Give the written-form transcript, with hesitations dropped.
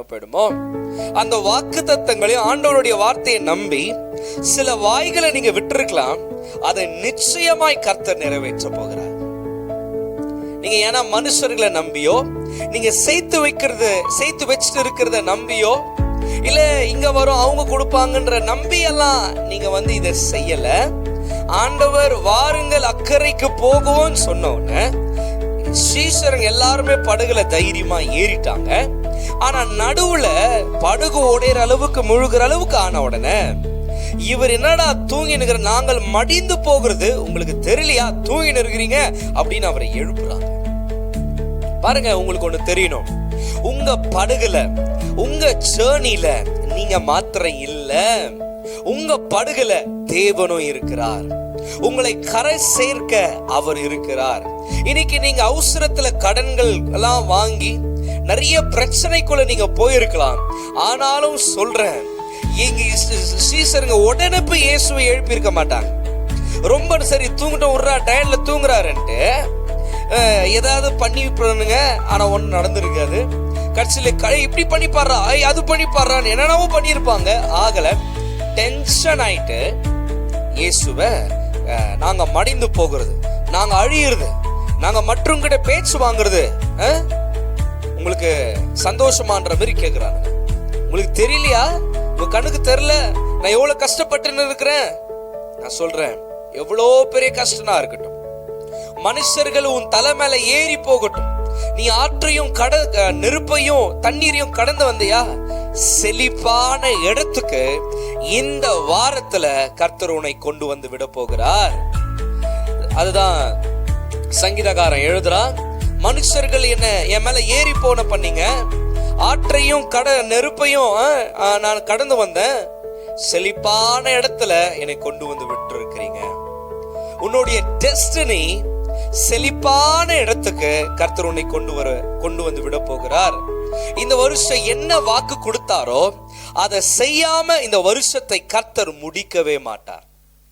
போயிடுமோ? அந்த வாக்கு தத்தங்களையும் ஆண்டவருடைய வார்த்தையை நம்பி சில வாய்களை நீங்க விட்டுருக்கலாம். அதை நிச்சயமாய் கர்த்தர் நிறைவேற்ற போகிறார். நீங்க ஏன்னா மனுஷர்களை நம்பியோ, நீங்க சேர்த்து வச்சுட்டு இருக்கிறத நம்பியோ, இல்ல இங்க வரும் அவங்க கொடுப்பாங்கன்ற நம்பி எல்லாம் நீங்க இதை செய்யல. ஆண்டவர் வாருங்கள் அக்கறைக்கு போகுவோன்னு சொன்னோன்னு சீஷருங்க எல்லாருமே படகுல தைரியமா ஏறிட்டாங்க. ஆனா நடுவுல படகு உடையிற அளவுக்கு முழுகிற அளவுக்கு ஆன உடனே இவர் என்னடா தூங்கி நிற்கிற, நாங்கள் மடிந்து போகிறது உங்களுக்கு தெரியலையா, தூங்கி நிற்கிறீங்க அப்படின்னு அவரை எழுப்புறாங்க. பாருங்க, உங்களுக்கு ஒண்ணு தெரியணும், உங்க படகுல உங்க ஜேர்னில நீங்க மாத்திரம் இல்ல, உங்க படகுல தேவனும் இருக்கிறார். உங்களை கரை சேர்க்க அவர் இருக்கிறார். இன்னைக்கு நீங்க அவசரத்துல கடன்கள் எல்லாம் வாங்கி நிறைய பிரச்சனைக்குள்ள நீங்க போயிருக்கலாம். ஆனாலும் சொல்றேன், சீசருங்க உடனே போய் இயேசுவை எழுப்பி இருக்க மாட்டாங்க. ரொம்ப சரி தூங்கிட்ட விடுறா, டயர்ல தூங்குறாருன்ட்டு ஏதாவது பண்ணி பண்ணுங்க. ஆனா ஒண்ணு நடந்திருக்காது. கடைசியில இப்படி பண்ணி பாடுறா, அது பண்ணி பாடுறான்னு என்னென்னவோ பண்ணியிருப்பாங்க. ஆகல டென்ஷன் ஆயிட்டு இயேசுவை நாங்க மடிந்து போகிறது, நாங்க அழியிறது, நாங்க மற்றவங்கிட்ட பேச்சு வாங்குறது உங்களுக்கு சந்தோஷமான்ற மாதிரி கேக்குறாங்க. உங்களுக்கு தெரியலையா? உங்க கண்ணுக்கு தெரியல நான் எவ்வளவு கஷ்டப்பட்டு இருக்கிறேன்? நான் சொல்றேன், எவ்வளோ பெரிய கஷ்டமா இருக்கட்டும், மனுஷர்கள் உன் தலை மேல ஏறி போகட்டும், நீ ஆற்றையும் நெருப்பையும் தண்ணீரையும் கடந்து வந்தியா, செழிப்பான இடத்துக்கு இந்த வாரத்துல கர்த்தர் உன்னை கொண்டு வந்து விட போகிறார். அதுதான் சங்கீதக்காரன் எழுதுறான், மனுஷர்கள் என்ன என் மேல ஏறி போன பண்ணீங்க, ஆற்றையும் நெருப்பையும் நான் கடந்து வந்தேன், செழிப்பான இடத்துல என்னை கொண்டு வந்து விட்டு இருக்கிறீங்க. உன்னுடைய டெஸ்டினி செழிப்பான இடத்துக்கு கர்த்தர் உன்னை கொண்டு வந்து விட போகிறார். இந்த வருஷம் என்ன வாக்கு கொடுத்தாரோ அதை செய்யாம இந்த வருஷத்தை கர்த்தர் முடிக்கவே மாட்டார்.